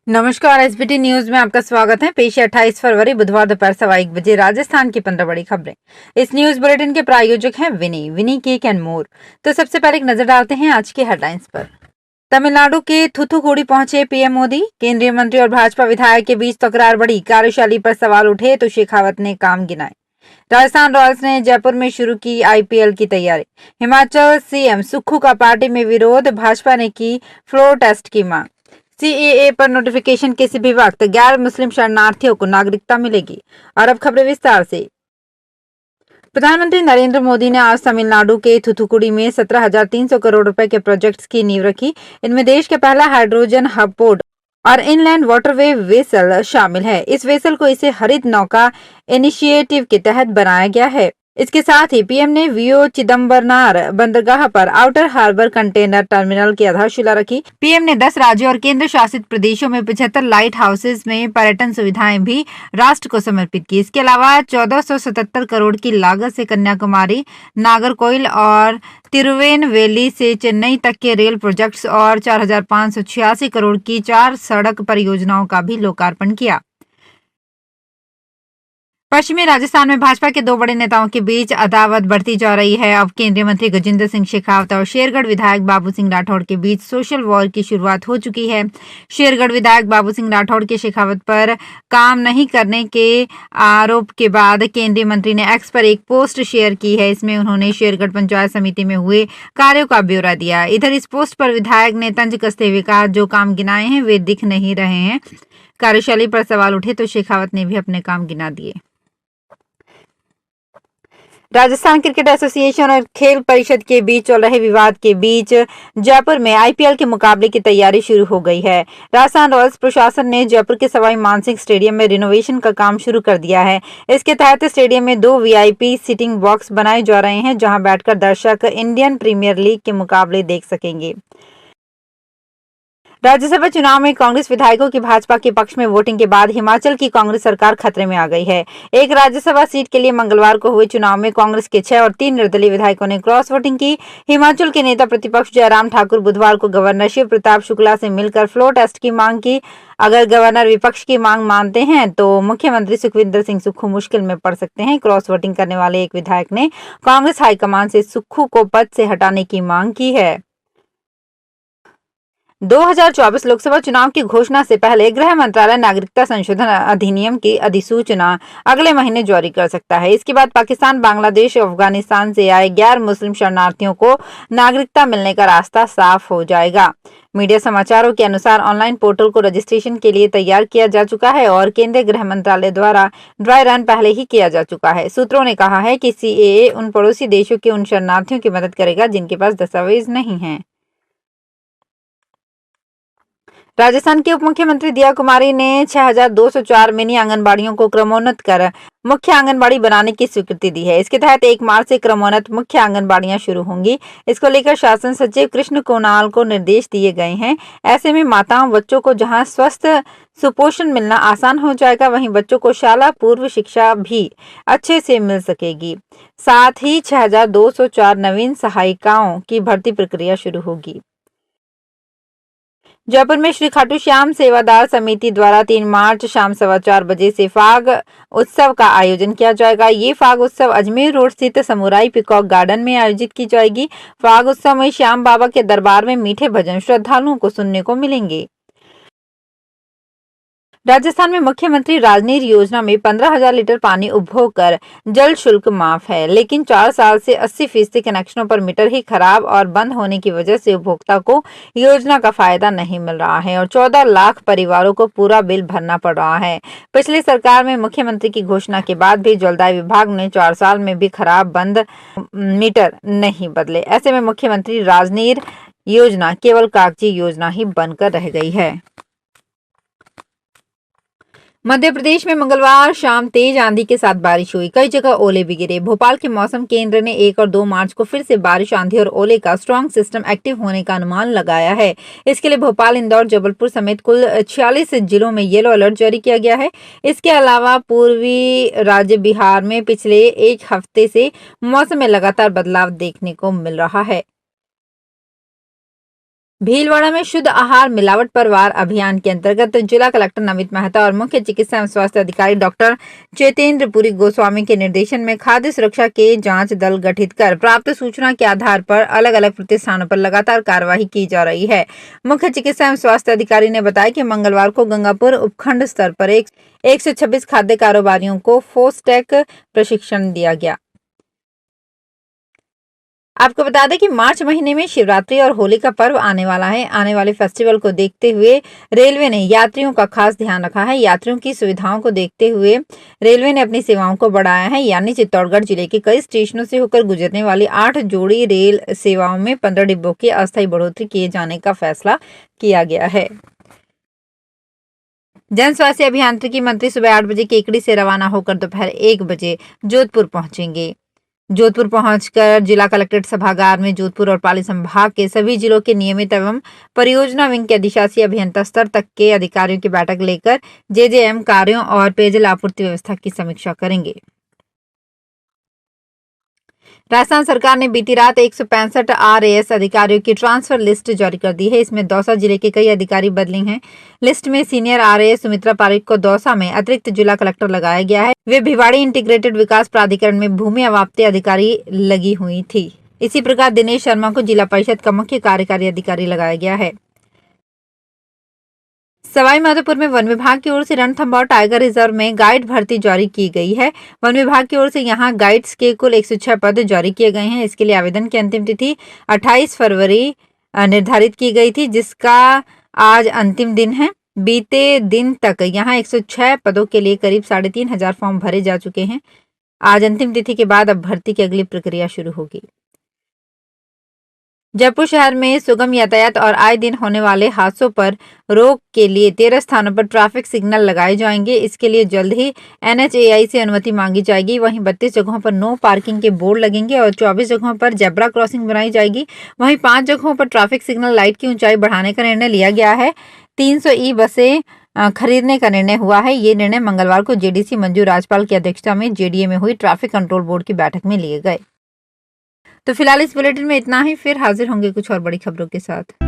नमस्कार। SBT news में आपका स्वागत है। पेश है 28 फरवरी बुधवार दोपहर 1:15 राजस्थान की 15 बड़ी खबरें। इस न्यूज बुलेटिन के प्रायोजक हैं विनी केक एंड मोर। तो सबसे पहले एक नजर डालते हैं आज की हेडलाइंस पर। तमिलनाडु के थूथुकुडी पहुंचे पीएम मोदी। केंद्रीय मंत्री और भाजपा विधायक के बीच तकरार बढ़ी। कार्यशैली पर सवाल उठे तो शेखावत ने काम गिनाए। राजस्थान रॉयल्स ने जयपुर में शुरू की आईपीएल की तैयारी। हिमाचल सीएम सुक्खू का पार्टी में विरोध। भाजपा ने की फ्लोर टेस्ट की मांग। सीएए पर नोटिफिकेशन किसी भी वक्त गैर मुस्लिम शरणार्थियों को नागरिकता मिलेगी। और अब खबरें विस्तार से। प्रधानमंत्री नरेंद्र मोदी ने आज तमिलनाडु के थूथुकुडी में 17,300 करोड़ रुपए के प्रोजेक्ट्स की नींव रखी। इनमें देश के पहला हाइड्रोजन हब पोर्ट और इनलैंड वाटरवे वेसल शामिल है। इस वेसल को इसे हरित नौका इनिशिएटिव के तहत बनाया गया है। इसके साथ ही पीएम ने वीओ चिदम्बरनार बंदरगाह पर आउटर हार्बर कंटेनर टर्मिनल की आधारशिला रखी। पीएम ने 10 राज्यों और केंद्र शासित प्रदेशों में 75 लाइट हाउसेज में पर्यटन सुविधाएं भी राष्ट्र को समर्पित की। इसके अलावा 1477 करोड़ की लागत से कन्याकुमारी, नागरकोइल और तिरुवेनवेली से चेन्नई तक के रेल प्रोजेक्ट्स और 4,586 करोड़ की 4 सड़क परियोजनाओं का भी लोकार्पण किया। पश्चिमी राजस्थान में भाजपा के दो बड़े नेताओं के बीच अदावत बढ़ती जा रही है। अब केंद्रीय मंत्री गजेंद्र सिंह शेखावत और शेरगढ़ विधायक बाबू सिंह राठौड़ के बीच सोशल वॉर की शुरुआत हो चुकी है। शेरगढ़ विधायक बाबू सिंह राठौड़ के शेखावत पर काम नहीं करने के आरोप के बाद केंद्रीय मंत्री ने एक्स पर एक पोस्ट शेयर की है। इसमें उन्होंने शेरगढ़ पंचायत समिति में हुए कार्यों का ब्यौरा दिया। इधर इस पोस्ट पर विधायक ने तंज कसते हुए कहा, जो काम गिनाए हैं वे दिख नहीं रहे हैं। कार्यशैली पर सवाल उठे तो शेखावत ने भी अपने काम गिना दिए। राजस्थान क्रिकेट एसोसिएशन और खेल परिषद के बीच चल रहे विवाद के बीच जयपुर में आईपीएल के मुकाबले की तैयारी शुरू हो गई है। राजस्थान रॉयल्स प्रशासन ने जयपुर के सवाई मानसिंह स्टेडियम में रिनोवेशन का काम शुरू कर दिया है। इसके तहत स्टेडियम में 2 वीआईपी सिटिंग बॉक्स बनाए जा रहे हैं, जहां बैठकर दर्शक इंडियन प्रीमियर लीग के मुकाबले देख सकेंगे। राज्यसभा चुनाव में कांग्रेस विधायकों की भाजपा के पक्ष में वोटिंग के बाद हिमाचल की कांग्रेस सरकार खतरे में आ गई है। एक राज्यसभा सीट के लिए मंगलवार को हुए चुनाव में कांग्रेस के 6 और 3 निर्दलीय विधायकों ने क्रॉस वोटिंग की। हिमाचल के नेता प्रतिपक्ष जयराम ठाकुर बुधवार को गवर्नर शिव प्रताप शुक्ला से मिलकर फ्लोर टेस्ट की मांग की। अगर गवर्नर विपक्ष की मांग मानते हैं तो मुख्यमंत्री सुखविंदर सिंह सुक्खू मुश्किल में पड़ सकते हैं। क्रॉस वोटिंग करने वाले एक विधायक ने कांग्रेस हाईकमान से सुक्खू को पद से हटाने की मांग की है। 2024 लोकसभा चुनाव की घोषणा से पहले गृह मंत्रालय नागरिकता संशोधन अधिनियम की अधिसूचना अगले महीने जारी कर सकता है। इसके बाद पाकिस्तान, बांग्लादेश और अफगानिस्तान से आए गैर मुस्लिम शरणार्थियों को नागरिकता मिलने का रास्ता साफ हो जाएगा। मीडिया समाचारों के अनुसार ऑनलाइन पोर्टल को रजिस्ट्रेशन के लिए तैयार किया जा चुका है और केंद्रीय गृह मंत्रालय द्वारा ड्राई रन पहले ही किया जा चुका है। सूत्रों ने कहा है कि सीएए उन पड़ोसी देशों के उन शरणार्थियों की मदद करेगा जिनके पास दस्तावेज नहीं है। राजस्थान की उप मुख्यमंत्री दिया कुमारी ने 6,204 मिनी आंगनबाड़ियों को क्रमोन्नत कर मुख्य आंगनबाड़ी बनाने की स्वीकृति दी है। इसके तहत 1 मार्च से क्रमोन्नत मुख्य आंगनबाड़ियां शुरू होंगी। इसको लेकर शासन सचिव कृष्ण कोनाल को निर्देश दिए गए हैं। ऐसे में माताओं बच्चों को जहां स्वस्थ सुपोषण मिलना आसान हो जाएगा, वहीं बच्चों को शाला पूर्व शिक्षा भी अच्छे से मिल सकेगी। साथ ही 6,204 नवीन सहायिकाओं की भर्ती प्रक्रिया शुरू होगी। जयपुर में श्री खाटू श्याम सेवादार समिति द्वारा 3 मार्च शाम 4:15 बजे से फाग उत्सव का आयोजन किया जाएगा। ये फाग उत्सव अजमेर रोड स्थित समुराई पीकॉक गार्डन में आयोजित की जाएगी। फाग उत्सव में श्याम बाबा के दरबार में मीठे भजन श्रद्धालुओं को सुनने को मिलेंगे। राजस्थान में मुख्यमंत्री राजनीर योजना में 15,000 लीटर पानी उपभोग कर जल शुल्क माफ है, लेकिन 4 साल से 80% कनेक्शनों पर मीटर ही खराब और बंद होने की वजह से उपभोक्ता को योजना का फायदा नहीं मिल रहा है और 14 लाख परिवारों को पूरा बिल भरना पड़ रहा है। पिछली सरकार में मुख्यमंत्री की घोषणा के बाद भी जलदाय विभाग ने 4 साल में भी खराब बंद मीटर नहीं बदले। ऐसे में मुख्यमंत्री राजनीर योजना केवल कागजी योजना ही बनकर रह गई है। मध्य प्रदेश में मंगलवार शाम तेज आंधी के साथ बारिश हुई। कई जगह ओले भी गिरे। भोपाल के मौसम केंद्र ने 1 और 2 मार्च को फिर से बारिश, आंधी और ओले का स्ट्रॉन्ग सिस्टम एक्टिव होने का अनुमान लगाया है। इसके लिए भोपाल, इंदौर, जबलपुर समेत कुल 46 जिलों में येलो अलर्ट जारी किया गया है। इसके अलावा पूर्वी राज्य बिहार में पिछले 1 हफ्ते से मौसम में लगातार बदलाव देखने को मिल रहा है। भीलवाड़ा में शुद्ध आहार मिलावट पर वार अभियान के अंतर्गत जिला कलेक्टर नमित मेहता और मुख्य चिकित्सा एवं स्वास्थ्य अधिकारी डॉक्टर चेतेंद्र पुरी गोस्वामी के निर्देशन में खाद्य सुरक्षा के जांच दल गठित कर प्राप्त सूचना के आधार पर अलग अलग प्रतिष्ठानों पर लगातार कार्रवाई की जा रही है। मुख्य चिकित्सा एवं स्वास्थ्य अधिकारी ने बताया कि मंगलवार को गंगापुर उपखंड स्तर पर 126 खाद्य कारोबारियों को फोस्टैक प्रशिक्षण दिया गया। आपको बता दें कि मार्च महीने में शिवरात्रि और होली का पर्व आने वाला है। आने वाले फेस्टिवल को देखते हुए रेलवे ने यात्रियों का खास ध्यान रखा है। यात्रियों की सुविधाओं को देखते हुए रेलवे ने अपनी सेवाओं को बढ़ाया है। यानी चित्तौड़गढ़ जिले के कई स्टेशनों से होकर गुजरने वाली 8 जोड़ी रेल सेवाओं में 15 डिब्बों की अस्थायी बढ़ोतरी किए जाने का फैसला किया गया है। जन स्वास्थ्य अभियांत्रिकी मंत्री सुबह 8 बजे केकड़ी से रवाना होकर दोपहर 1 बजे जोधपुर पहुंचेंगे। जोधपुर पहुंचकर जिला कलेक्ट्रेट सभागार में जोधपुर और पाली संभाग के सभी जिलों के नियमित एवं परियोजना विंग के अधिशासी अभियंता स्तर तक के अधिकारियों की बैठक लेकर जेजेएम कार्यों और पेयजल आपूर्ति व्यवस्था की समीक्षा करेंगे। राजस्थान सरकार ने बीती रात 165 आरएएस अधिकारियों की ट्रांसफर लिस्ट जारी कर दी है। इसमें दौसा जिले के कई अधिकारी बदले हैं। लिस्ट में सीनियर आरएएस सुमित्रा पारिक को दौसा में अतिरिक्त जिला कलेक्टर लगाया गया है। वे भिवाड़ी इंटीग्रेटेड विकास प्राधिकरण में भूमि अवाप्ति अधिकारी लगी हुई थी। इसी प्रकार दिनेश शर्मा को जिला परिषद का मुख्य कार्यकारी अधिकारी लगाया गया है। सवाई माधोपुर में वन विभाग की ओर से रणथंभौर टाइगर रिजर्व में गाइड भर्ती जारी की गई है। वन विभाग की ओर से यहां गाइड्स के कुल 106 पद जारी किए गए हैं। इसके लिए आवेदन की अंतिम तिथि 28 फरवरी निर्धारित की गई थी, जिसका आज अंतिम दिन है। बीते दिन तक यहां 106 पदों के लिए करीब 3500 फॉर्म भरे जा चुके हैं। आज अंतिम तिथि के बाद अब भर्ती की अगली प्रक्रिया शुरू होगी। जयपुर शहर में सुगम यातायात और आए दिन होने वाले हादसों पर रोक के लिए 13 स्थानों पर ट्रैफिक सिग्नल लगाए जाएंगे। इसके लिए जल्द ही एनएचएआई से अनुमति मांगी जाएगी। वहीं 32 जगहों पर नो पार्किंग के बोर्ड लगेंगे और 24 जगहों पर जेब्रा क्रॉसिंग बनाई जाएगी। वहीं 5 जगहों पर ट्रैफिक सिग्नल लाइट की ऊंचाई बढ़ाने का निर्णय लिया गया है। 300 ई बसें खरीदने का निर्णय हुआ है। ये निर्णय मंगलवार को जेडीसी मंजू राजपाल की अध्यक्षता में जेडीए में हुई ट्रैफिक कंट्रोल बोर्ड की बैठक में लिए गए। तो फिलहाल इस बुलेटिन में इतना ही। फिर हाजिर होंगे कुछ और बड़ी खबरों के साथ।